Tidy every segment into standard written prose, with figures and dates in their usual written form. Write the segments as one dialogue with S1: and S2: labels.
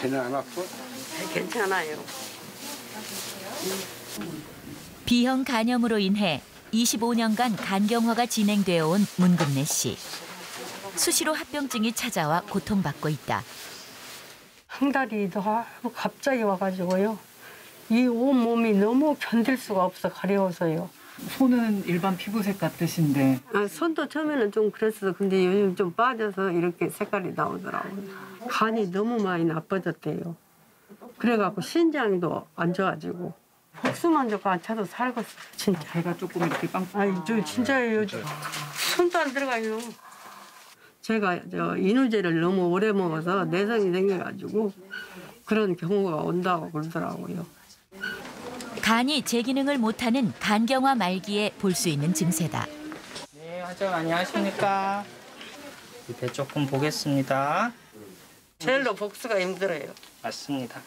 S1: 배는 안 아파?
S2: 괜찮아요.
S3: B형 간염으로 인해 25년간 간경화가 진행되어 온 문금래 씨. 수시로 합병증이 찾아와 고통받고 있다.
S2: 한 달이 너무 갑자기 와가지고요. 이 온몸이 너무 견딜 수가 없어, 가려워서요.
S4: 손은 일반 피부색 같으신데.
S2: 손도 처음에는 좀 그랬어. 근데 요즘 좀 빠져서 이렇게 색깔이 나오더라고요. 간이 너무 많이 나빠졌대요. 그래갖고 신장도 안 좋아지고. 복수만 조금 안 차도 살겠어, 진짜.
S4: 배가 조금 이렇게 빵빵.
S2: 아니, 저 진짜예요. 손도 안 들어가요. 제가 이누제를 너무 오래 먹어서 내성이 생겨가지고 그런 경우가 온다고 그러더라고요.
S3: 간이 제 기능을 못하는 간경화 말기에 볼 수 있는 증세다.
S5: 네, 환자분 안녕하십니까. 배 조금 보겠습니다.
S2: 제일로 복수가 힘들어요.
S5: 맞습니다.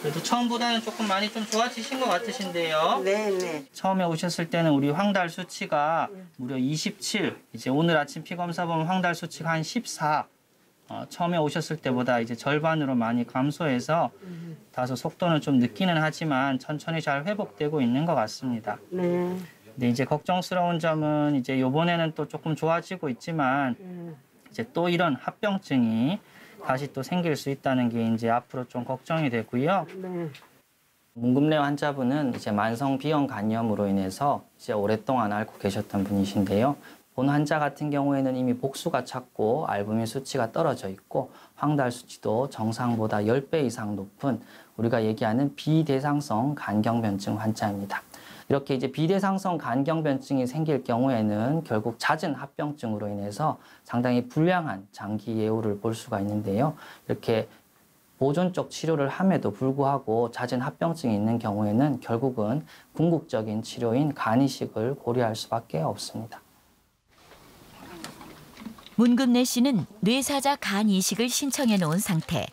S5: 그래도 처음보다는 조금 많이 좀 좋아지신 것 같으신데요.
S2: 네네.
S5: 처음에 오셨을 때는 우리 황달 수치가 무려 27. 이제 오늘 아침 피 검사 보면 황달 수치가 한 14. 처음에 오셨을 때보다 이제 절반으로 많이 감소해서 다소 속도는 좀 늦기는 하지만 천천히 잘 회복되고 있는 것 같습니다.
S2: 네.
S5: 근데 이제 걱정스러운 점은 이제 이번에는 또 조금 좋아지고 있지만 이제 또 이런 합병증이 다시 또 생길 수 있다는 게 이제 앞으로 좀 걱정이 되고요.
S2: 네.
S5: 문금래 환자분은 이제 만성 B형 간염으로 인해서 이제 오랫동안 앓고 계셨던 분이신데요. 본 환자 같은 경우에는 이미 복수가 찼고 알부민 수치가 떨어져 있고 황달 수치도 정상보다 10배 이상 높은 우리가 얘기하는 비대상성 간경변증 환자입니다. 이렇게 이제 비대상성 간경변증이 생길 경우에는 결국 잦은 합병증으로 인해서 상당히 불량한 장기 예후를 볼 수가 있는데요. 이렇게 보존적 치료를 함에도 불구하고 잦은 합병증이 있는 경우에는 결국은 궁극적인 치료인 간이식을 고려할 수밖에 없습니다.
S3: 문금래 씨는 뇌사자 간 이식을 신청해 놓은 상태.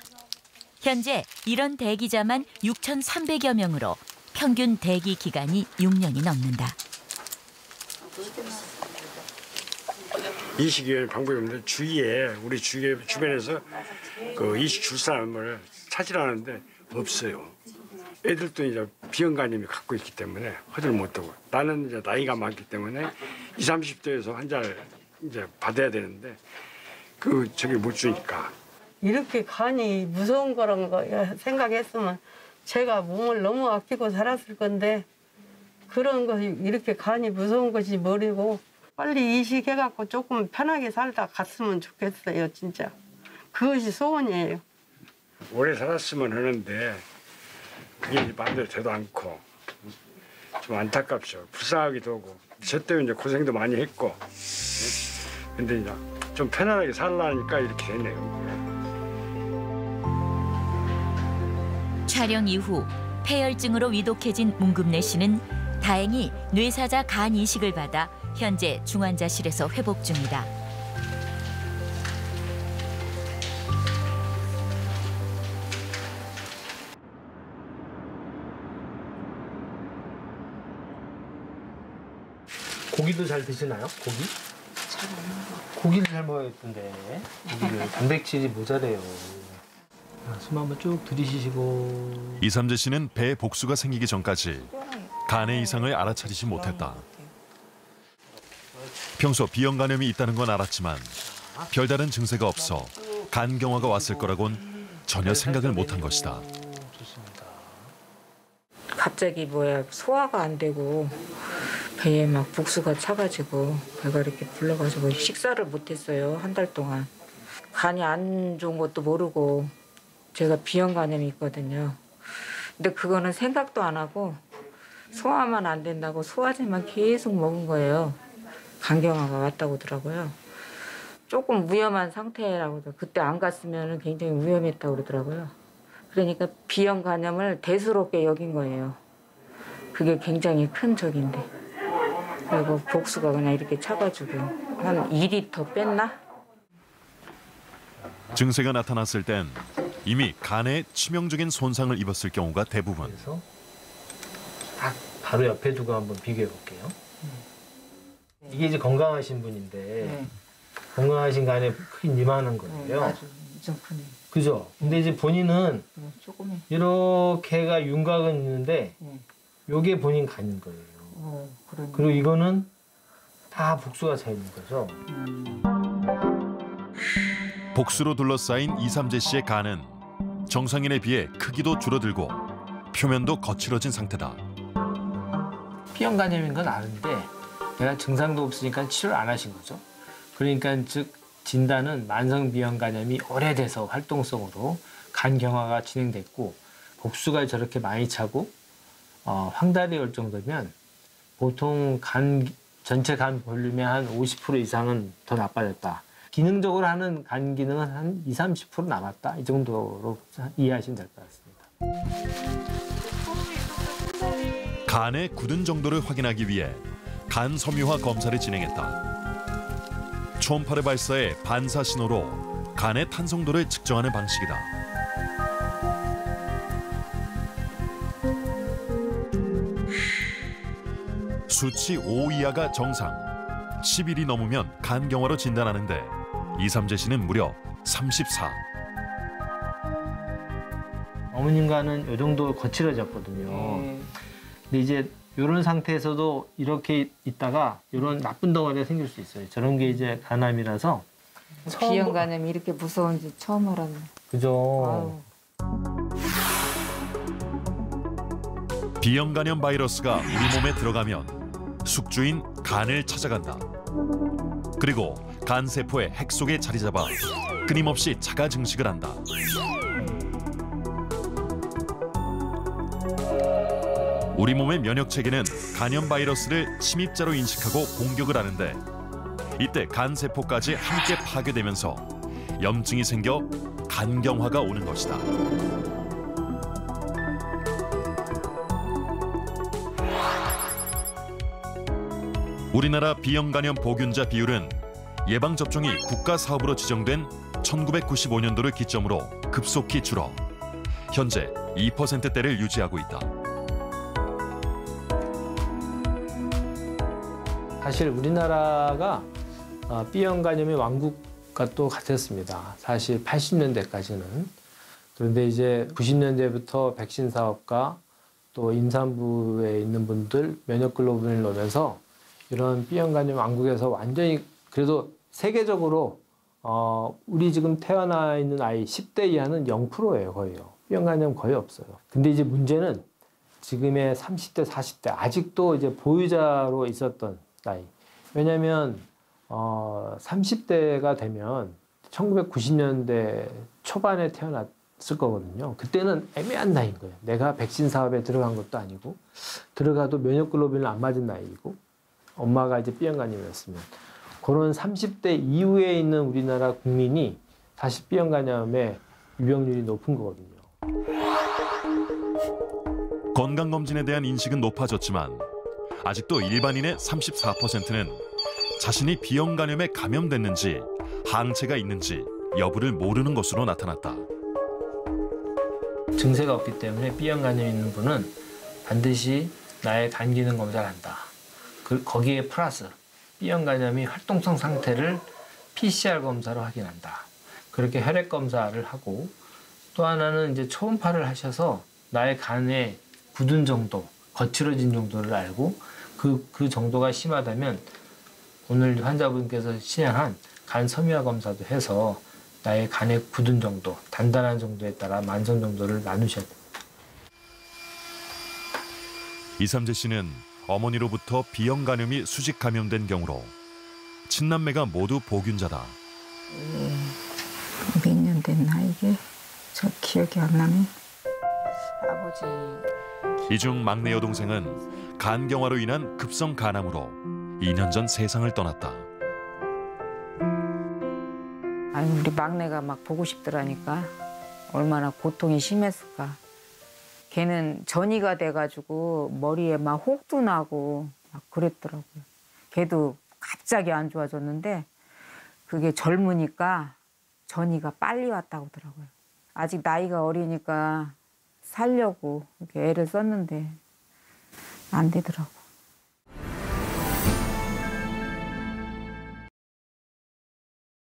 S3: 현재 이런 대기자만 6,300여 명으로 평균 대기 기간이 6년이 넘는다.
S1: 이식의 방법이 없는데 우리 주변에서 그 이식 줄 사람을 찾으라는데 없어요. 애들도 이제 비형간염이 갖고 있기 때문에 허들 못하고 나는 이제 나이가 많기 때문에 20, 30대에서 환자를 이제 받아야 되는데 저기 못 주니까.
S2: 이렇게 간이 무서운 거란 거 생각했으면 제가 몸을 너무 아끼고 살았을 건데 그런 것이 이렇게 간이 무서운 것이 모르고 빨리 이식해갖고 조금 편하게 살다 갔으면 좋겠어요, 진짜. 그것이 소원이에요.
S1: 오래 살았으면 하는데 그게 마음대로 되도 않고 좀 안타깝죠. 불쌍하기도 하고 저 때문에 이제 고생도 많이 했고 근데 이제 좀 편안하게 살라니까 이렇게 되네요.
S3: 촬영 이후 폐혈증으로 위독해진 문금래 씨는 다행히 뇌사자 간 이식을 받아 현재 중환자실에서 회복 중이다.
S6: 고기도 잘 드시나요? 고기? 고기를 잘 먹어야 되는데 고기를 단백질이 모자래요. 숨 한번 쭉 들이쉬시고.
S7: 이삼재 씨는 배 복수가 생기기 전까지 간의 이상을 알아차리지 못했다. 평소 B형 간염이 있다는 건 알았지만 별다른 증세가 없어 간경화가 왔을 거라곤 전혀 생각을 못한 것이다.
S8: 갑자기 소화가 안 되고 배에 막 복수가 차가지고 배가 이렇게 불러가지고 식사를 못했어요. 한 달 동안. 간이 안 좋은 것도 모르고 제가 B형 간염이 있거든요. 근데 그거는 생각도 안 하고 소화만 안 된다고 소화제만 계속 먹은 거예요. 간경화가 왔다고 하더라고요. 조금 위험한 상태라고 그때 안 갔으면 굉장히 위험했다고 그러더라고요. 그러니까 B형 간염을 대수롭게 여긴 거예요. 그게 굉장히 큰 적인데. 그리고 복수가 그냥 이렇게 차가지고 한 2리터 뺐나?
S7: 증세가 나타났을 땐 이미 간에 치명적인 손상을 입었을 경우가 대부분.
S6: 그래서 딱 바로 옆에 두고 한번 비교해 볼게요. 이게 이제 건강하신 분인데 건강하신 간에 크게 이만한 거예요.
S8: 엄청 크네.
S6: 그죠? 근데 이제 본인은
S8: 조금해.
S6: 이렇게가 윤곽은 있는데 요게 본인 간인 거예요.
S8: 그러네.
S6: 그리고 이거는 다 복수가 차 있는 거죠.
S7: 복수로 둘러싸인 이삼재 씨의 간은 정상인에 비해 크기도 줄어들고 표면도 거칠어진 상태다.
S6: B형 간염인 건 아는데 내가 증상도 없으니까 치료를 안 하신 거죠. 그러니까 즉 진단은 만성 B형 간염이 오래돼서 활동성으로 간 경화가 진행됐고 복수가 저렇게 많이 차고 황달이 올 정도면 보통 전체 간 볼륨의 한 50% 이상은 더 나빠졌다. 기능적으로 하는 간 기능은 한 20-30% 남았다. 이 정도로 이해하시면 될 것 같습니다.
S7: 간의 굳은 정도를 확인하기 위해 간 섬유화 검사를 진행했다. 초음파를 발사해 반사 신호로 간의 탄성도를 측정하는 방식이다. 수치 5 이하가 정상, 10일이 넘으면 간 경화로 진단하는데 이삼재 씨는 무려 34.
S6: 어머님 간은 이 정도 거칠어졌거든요. 근데 이제 이런 상태에서도 이렇게 있다가 이런 나쁜 덩어리가 생길 수 있어요. 저런 게 이제 간암이라서.
S8: B형 간염이 이렇게 무서운지 처음 알았네.
S6: 그죠.
S7: B형 간염 바이러스가 우리 몸에 들어가면 숙주인 간을 찾아간다. 그리고 간 세포의 핵 속에 자리 잡아 끊임없이 자가 증식을 한다. 우리 몸의 면역 체계는 간염 바이러스를 침입자로 인식하고 공격을 하는데 이때 간 세포까지 함께 파괴되면서 염증이 생겨 간경화가 오는 것이다. 우리나라 B형 간염 보균자 비율은 예방접종이 국가사업으로 지정된 1995년도를 기점으로 급속히 줄어 현재 2%대를 유지하고 있다.
S6: 사실 우리나라가 B형 간염의 왕국과 또 같았습니다. 사실 80년대까지는. 그런데 이제 90년대부터 백신 사업과 또 임산부에 있는 분들 면역 글로불린을 넣으면서 이런 B형 간염 왕국에서 완전히 그래도 세계적으로 우리 지금 태어나 있는 아이 10대 이하는 0%예요, 거의요. B형 간염 거의 없어요. 근데 이제 문제는 지금의 30대, 40대 아직도 이제 보유자로 있었던 나이. 왜냐하면 30대가 되면 1990년대 초반에 태어났을 거거든요. 그때는 애매한 나이인 거예요. 내가 백신 사업에 들어간 것도 아니고 들어가도 면역 글로불린을 안 맞은 나이이고 엄마가 이제 B형 간염이었으면 그런 30대 이후에 있는 우리나라 국민이 사실 B형 간염의 유병률이 높은 거거든요.
S7: 건강검진에 대한 인식은 높아졌지만 아직도 일반인의 34%는 자신이 B형 간염에 감염됐는지 항체가 있는지 여부를 모르는 것으로 나타났다.
S6: 증세가 없기 때문에 B형 간염이 있는 분은 반드시 나의 간 기능 검사를 한다. 거기에 플러스 B형 간염이 활동성 상태를 PCR 검사로 확인한다. 그렇게 혈액 검사를 하고 또 하나는 이제 초음파를 하셔서 나의 간의 굳은 정도, 거칠어진 정도를 알고 그 정도가 심하다면 오늘 환자분께서 신청한 간 섬유화 검사도 해서 나의 간의 굳은 정도, 단단한 정도에 따라 만성 정도를 나누셔야 됩니다.
S7: 이삼재 씨는 어머니로부터 B형 간염이 수직 감염된 경우로 친남매가 모두 보균자다.
S8: 몇 년 됐나 이게? 저 기억이 안 나네. 아버지.
S7: 이 중 막내 여동생은 간경화로 인한 급성 간암으로 2년 전 세상을 떠났다.
S8: 아니 우리 막내가 막 보고 싶더라니까. 얼마나 고통이 심했을까. 걔는 전이가 돼가지고 머리에 막 혹도 나고 막 그랬더라고요. 걔도 갑자기 안 좋아졌는데 그게 젊으니까 전이가 빨리 왔다고 하더라고요. 아직 나이가 어리니까 살려고 이렇게 애를 썼는데 안 되더라고.